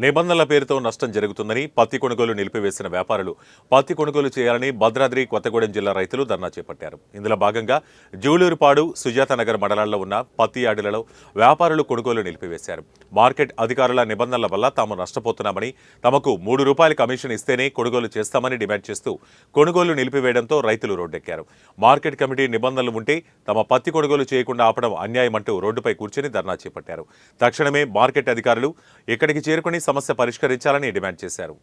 నిబంధనల పేరుతో నష్టం జరుగుతుందని పత్తి కొనుగోలు నిలిపివేసిన వ్యాపారులు పత్తి కొనుగోలు చేయాలని భద్రాద్రి కొత్తగూడెం జిల్లా రైతులు ధర్నా చేపట్టారు. ఇందులో భాగంగా జూలూరుపాడు, సుజాతానగర్ మండలాల్లో ఉన్న పత్తి యార్డులలో వ్యాపారులు కొనుగోలు నిలిపివేశారు. మార్కెట్ అధికారుల నిబంధనల వల్ల తాము నష్టపోతున్నామని, తమకు ₹3 కమిషన్ ఇస్తేనే కొనుగోలు చేస్తామని డిమాండ్ చేస్తూ కొనుగోలు నిలిపివేయడంతో రైతులు రోడ్డెక్కారు. మార్కెట్ కమిటీ నిబంధనలు ఉంటే తమ పత్తి కొనుగోలు చేయకుండా ఆపడం అన్యాయమంటూ రోడ్డుపై కూర్చొని ధర్నా చేపట్టారు. తక్షణమే మార్కెట్ అధికారులు ఇక్కడికి చేరుకుని సమస్య పరిష్కరించాలని డిమాండ్ చేశారు.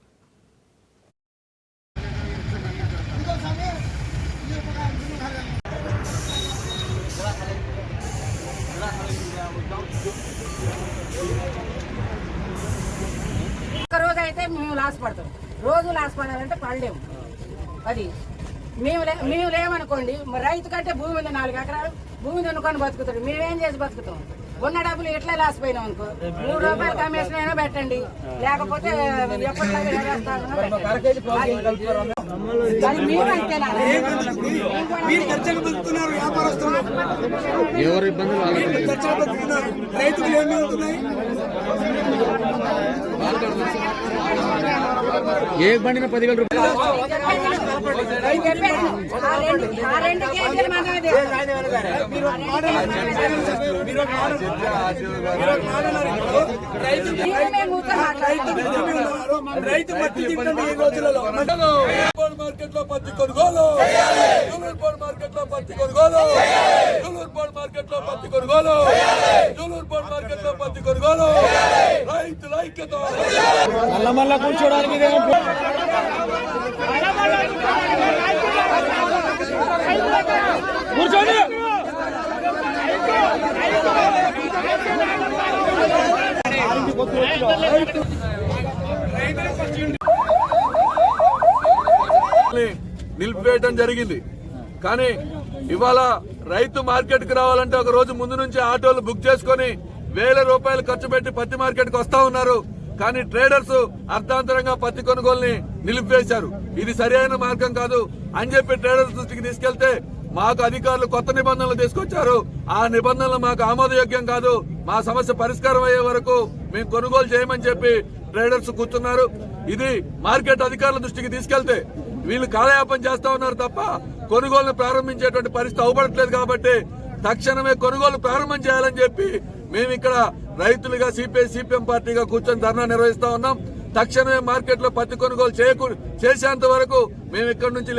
రోజు అయితే మేము లాస్ పడతాం, రోజు లాస్ పడాలంటే పడలేము. అది మేము లేమనుకోండి, రైతు కంటే భూమి ఉంది, 4 ఎకరాలు భూమి దున్నుకొని బతుకుతాడు. మేమేం చేసి బతుకుతాం? ఉన్న డబ్బులు ఎట్లా లాస్ పోయినాం అనుకో, ₹3 కమిషన్ అయినా పెట్టండి, లేకపోతే ఎప్పటిలాగా ఏ బండిన ₹10,000 రైతు పత్తి తింటుంది ఈ రోజులలో. మార్కెట్ లో పత్తి కొనుగోలు, జూలూరుపాడు మార్కెట్ లో పత్తి కొనుగోలు, జూలూరుపాడు మార్కెట్ లో పత్తి కొనుగోలు, జూలూరుపాడు మార్కెట్ లో పత్తి కొనుగోలు. రైతుల ఐక్యత. మళ్ళా కూర్చోడానికి కూర్చోండి. నిలిపివేయడం జరిగింది. కానీ ఇవాళ రైతు మార్కెట్ కి రావాలంటే ఒక రోజు ముందు నుంచి ఆటోలు బుక్ చేసుకుని ₹1,000 ఖర్చు పెట్టి పత్తి మార్కెట్ కి వస్తా ఉన్నారు. కానీ ట్రేడర్స్ అర్ధాంతరంగా పత్తి కొనుగోలుని నిలిపివేశారు. ఇది సరైన మార్గం కాదు అని చెప్పి ట్రేడర్స్ దృష్టికి తీసుకెళ్తే మాకు అధికారులు కొత్త నిబంధనలు తీసుకొచ్చారు. ఆ నిబంధనలు మాకు ఆమోదయోగ్యం కాదు, మా సమస్య పరిష్కారం అయ్యే వరకు మేము కొనుగోలు చేయమని చెప్పి ట్రేడర్స్ కూర్చున్నారు. ఇది మార్కెట్ అధికారుల దృష్టికి తీసుకెళ్తే వీళ్ళు కాలయాపన చేస్తా ఉన్నారు తప్ప కొనుగోలును ప్రారంభించేటువంటి పరిస్థితి అవబడట్లేదు. కాబట్టి తక్షణమే కొనుగోలు ప్రారంభం చేయాలని చెప్పి మేము ఇక్కడ రైతులుగా సిపిఐ సిపిఎం పార్టీగా కూర్చొని ధర్నా నిర్వహిస్తా ఉన్నాం. తక్షణమే మార్కెట్ లో పత్తి కొనుగోలు చేసేంత వరకు మేము ఇక్కడ నుంచి